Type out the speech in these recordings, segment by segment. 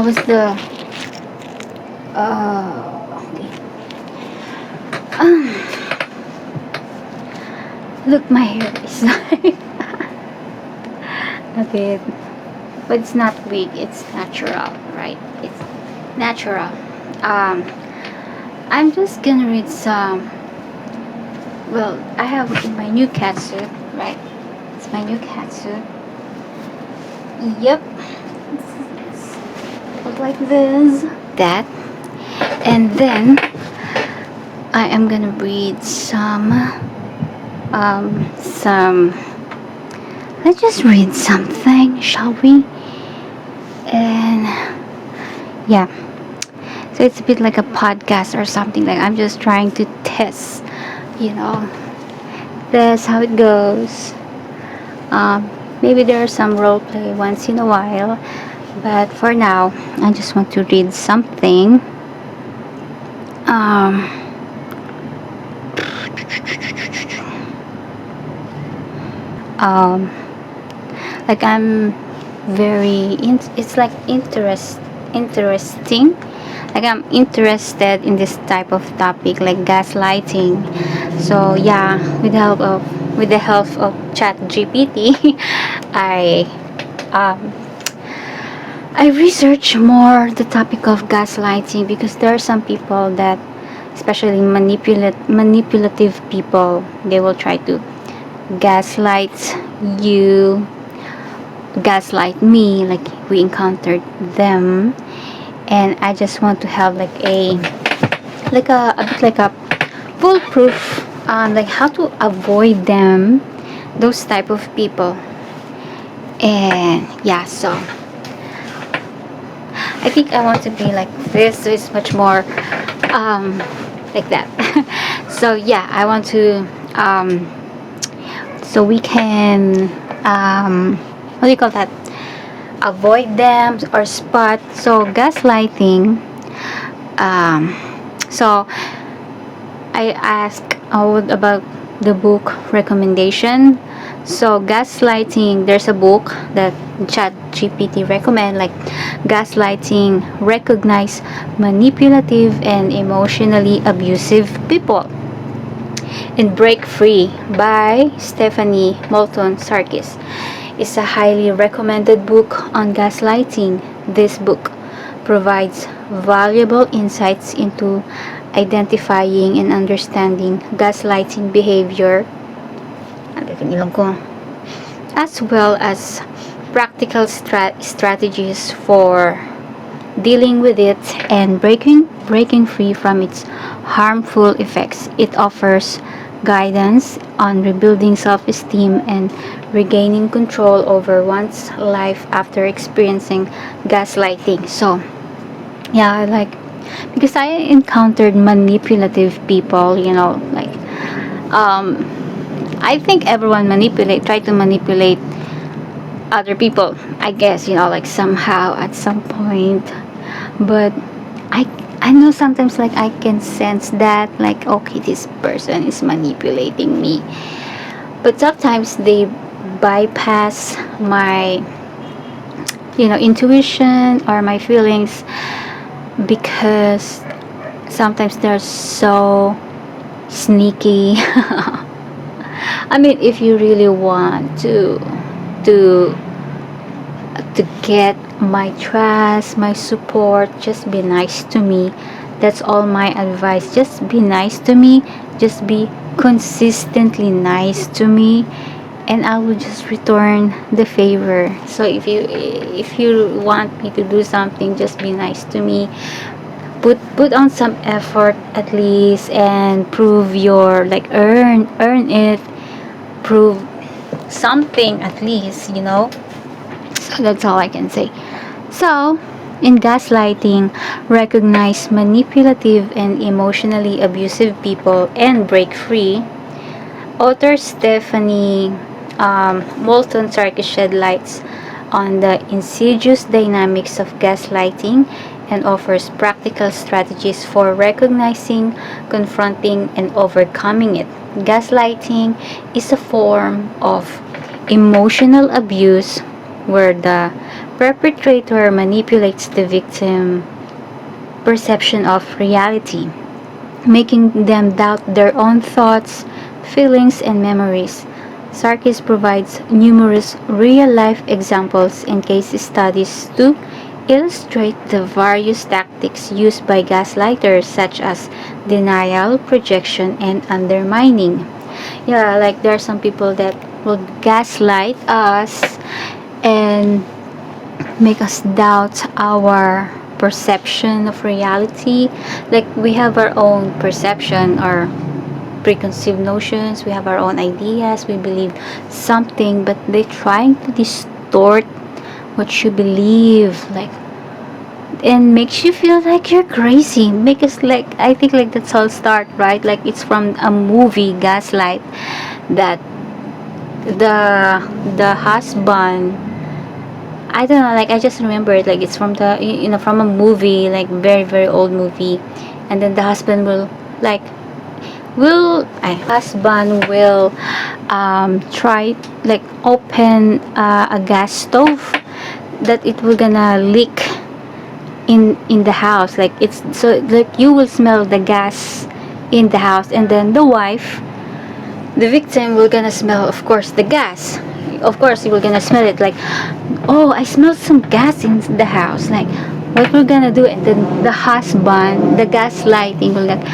was the okay. Look, my hair is a bit, but it's not weak. It's natural, right? It's natural. Um, I'm just gonna read some. Well, I have my new cat suit, right? It's my new cat suit. Yep. Look like this. That. And then I am gonna read some, let's just read something, shall we? And yeah, so it's a bit like a podcast or something. Like I'm just trying to test, you know, that's how it goes. Maybe there's some role play once in a while, but for now I just want to read something. Um, like I'm it's like interesting. Like I'm interested in this type of topic, like gaslighting. So yeah, with the help of Chat GPT, I um, I research more the topic of gaslighting because there are some people that, especially manipulative people, they will try to gaslight you, gaslight me. Like we encountered them, and I just want to have like a bit like a foolproof on like how to avoid them, those type of people. And yeah, so I think I want to be like this, so it's much more like that. So yeah, I want to so we can what do you call that, avoid them or spot. So gaslighting, so I asked about the book recommendation. So gaslighting, there's a book that Chat GPT recommend, like Gaslighting, Recognize Manipulative and Emotionally Abusive People and Break Free by Stephanie Moulton Sarkis. It's a highly recommended book on gaslighting. This book provides valuable insights into identifying and understanding gaslighting behavior, as well as practical strategies for dealing with it and breaking free from its harmful effects. It offers guidance on rebuilding self-esteem and regaining control over one's life after experiencing gaslighting. So yeah, I like, because I encountered manipulative people, like I think everyone try to manipulate other people, I guess, like somehow at some point. But I know sometimes, like I can sense that, like, okay, this person is manipulating me. But sometimes they bypass my intuition or my feelings, because sometimes they're so sneaky. I mean, if you really want to get my trust, my support, just be nice to me. That's all my advice. Just be nice to me. Just be consistently nice to me, and I will just return the favor. So if you want me to do something, just be nice to me. Put on some effort at least, and prove your, like, earn it, prove something at least. So that's all I can say. So in gaslighting, recognize manipulative and emotionally abusive people and break free, author Stephanie Moulton Sarkis shed lights on the insidious dynamics of gaslighting and offers practical strategies for recognizing, confronting, and overcoming it. Gaslighting is a form of emotional abuse where the perpetrator manipulates the victim perception of reality, making them doubt their own thoughts, feelings, and memories. Sarkis provides numerous real-life examples and case studies to illustrate the various tactics used by gaslighters such as denial, projection, and undermining. Yeah, like there are some people that will gaslight us and make us doubt our perception of reality. Like we have our own perception or preconceived notions, we have our own ideas, we believe something, but they're trying to distort what you believe, like, and makes you feel like you're crazy. Because like I think like that's all start, right? Like it's from a movie, Gaslight, that the husband, I don't know, like I just remember it, like it's from the, from a movie, like very very old movie, and then the husband will like husband will try like open a gas stove that it will gonna leak in the house, like it's so like you will smell the gas in the house, and then the victim will gonna smell, of course, the gas. Of course you will gonna smell it, like, oh, I smelled some gas in the house, like what we're gonna do. And then the husband, the gaslighting will like,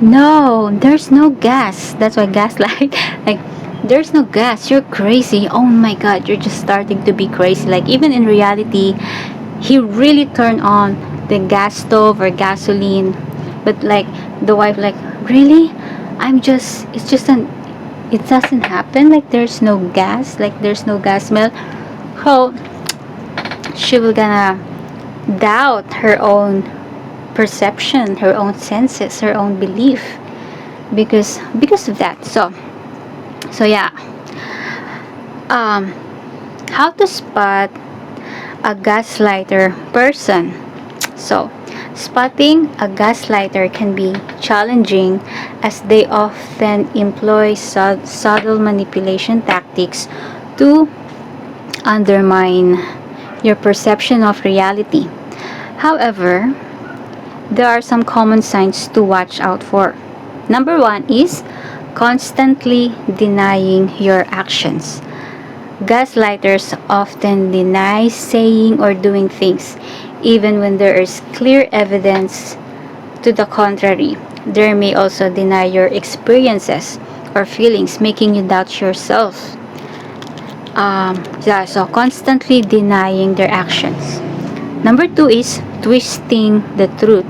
no, there's no gas. That's why gaslight. Like, there's no gas. You're crazy. Oh my god, you're just starting to be crazy. Like, even in reality, he really turned on the gas stove or gasoline. But, like, the wife, like, really? It's just it doesn't happen. Like, there's no gas. Like, there's no gas smell. So, she will gonna doubt her own perception, her own senses, her own belief because of that. So yeah. How to spot a gaslighter person. So, spotting a gaslighter can be challenging as they often employ subtle manipulation tactics to undermine your perception of reality. However, there are some common signs to watch out for. Number one is constantly denying your actions. Gaslighters often deny saying or doing things, even when there is clear evidence to the contrary. They may also deny your experiences or feelings, making you doubt yourself. So constantly denying their actions. Number two is twisting the truth.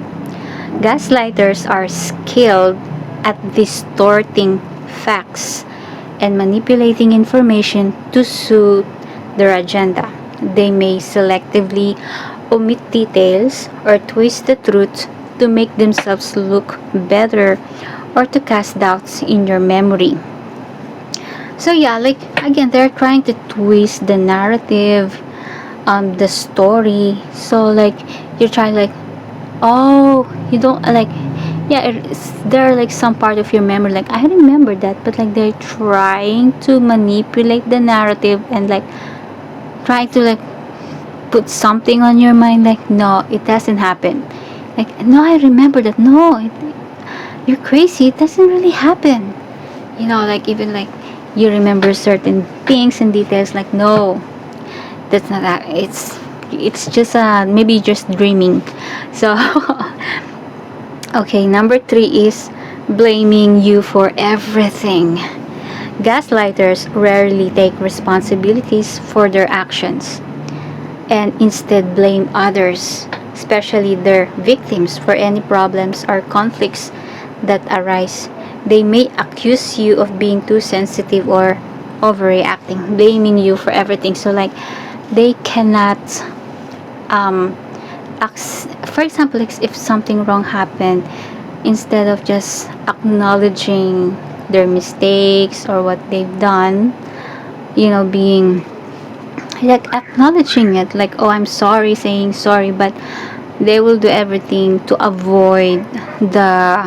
Gaslighters are skilled at distorting facts and manipulating information to suit their agenda. They may selectively omit details or twist the truth to make themselves look better or to cast doubts in your memory. So yeah, like again, they're trying to twist the narrative, the story. So like you're trying like, oh, you don't like, yeah, there are like some part of your memory like I remember that, but like they're trying to manipulate the narrative and like trying to like put something on your mind like, no, it doesn't happen. Like, no, I remember that. No, you're crazy, it doesn't really happen. Like even like you remember certain things and details like, no, that's not that. It's just maybe just dreaming. So okay, number three is blaming you for everything. Gaslighters rarely take responsibilities for their actions and instead blame others, especially their victims, for any problems or conflicts that arise. They may accuse you of being too sensitive or overreacting, blaming you for everything. So like they cannot for example, like if something wrong happened, instead of just acknowledging their mistakes or what they've done, being like acknowledging it, like, oh, I'm sorry, saying sorry, but they will do everything to avoid the,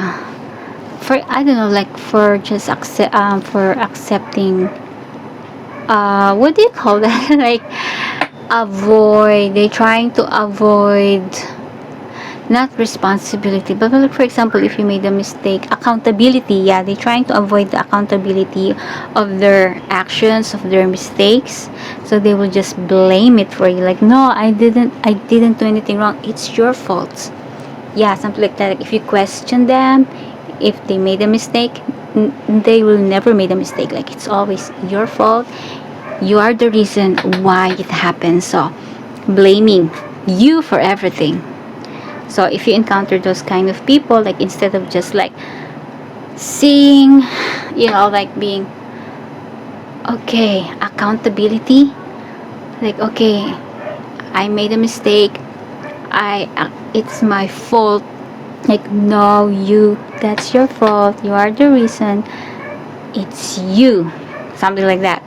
for I don't know, like for just for accepting what do you call that? Like they're trying to avoid not responsibility, but like for example, if you made a mistake, accountability. Yeah, they're trying to avoid the accountability of their actions, of their mistakes. So they will just blame it for you, like, no, I didn't do anything wrong, it's your fault. Yeah, something like that. Like, if you question them, if they made a mistake, they will never make a mistake, like it's always your fault, you are the reason why it happened. So blaming you for everything. So if you encounter those kind of people, like instead of just like seeing, like being okay, accountability, like okay, I made a mistake, it's my fault, like no, that's your fault, you are the reason, it's you, something like that.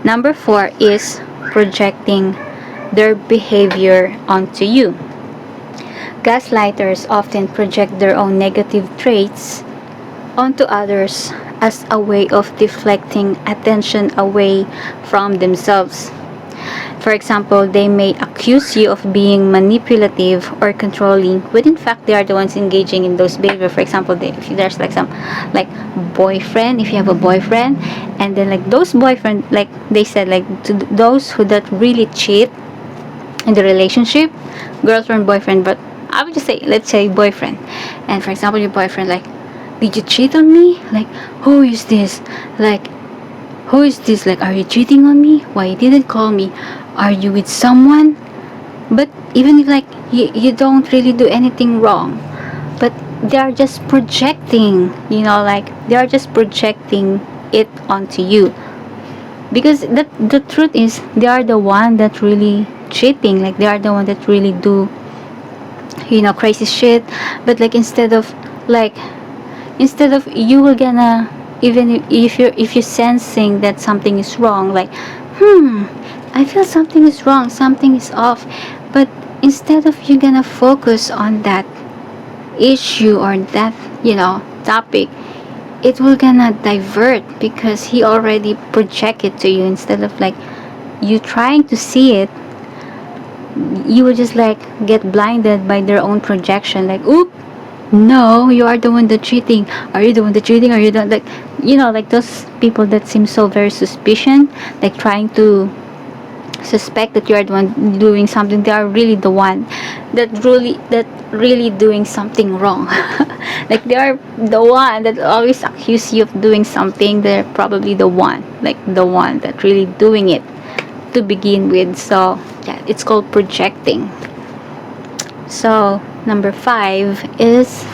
Number 4 is projecting their behavior onto you. Gaslighters often project their own negative traits onto others as a way of deflecting attention away from themselves. For example, they may accuse you of being manipulative or controlling, when in fact they are the ones engaging in those behavior. For example, if there's like some like boyfriend, if you have a boyfriend, and then like those boyfriend, like they said, like to those who that really cheat in the relationship, girlfriend, boyfriend, but I would just say, let's say boyfriend. And for example, your boyfriend, like, did you cheat on me? Like, who is this? Like, who is this? Like, are you cheating on me? Why you didn't call me? Are you with someone? But even if like you don't really do anything wrong, but they are just projecting, like they are just projecting it onto you. Because the truth is, they are the one that really cheating, like they are the one that really do crazy shit. But like instead of you were gonna, even if you're sensing that something is wrong, like I feel something is wrong, something is off, but instead of you gonna focus on that issue or that topic, it will gonna divert, because he already project it to you. Instead of like you trying to see it, you will just like get blinded by their own projection, like, oop, no, you are the one that cheating, are you the one that cheating, are you the, like, like those people that seem so very suspicious, like trying to suspect that you are the one doing something. They are really the one that really doing something wrong. Like they are the one that always accuse you of doing something. They're probably the one that really doing it to begin with. So yeah, it's called projecting. So number 5 is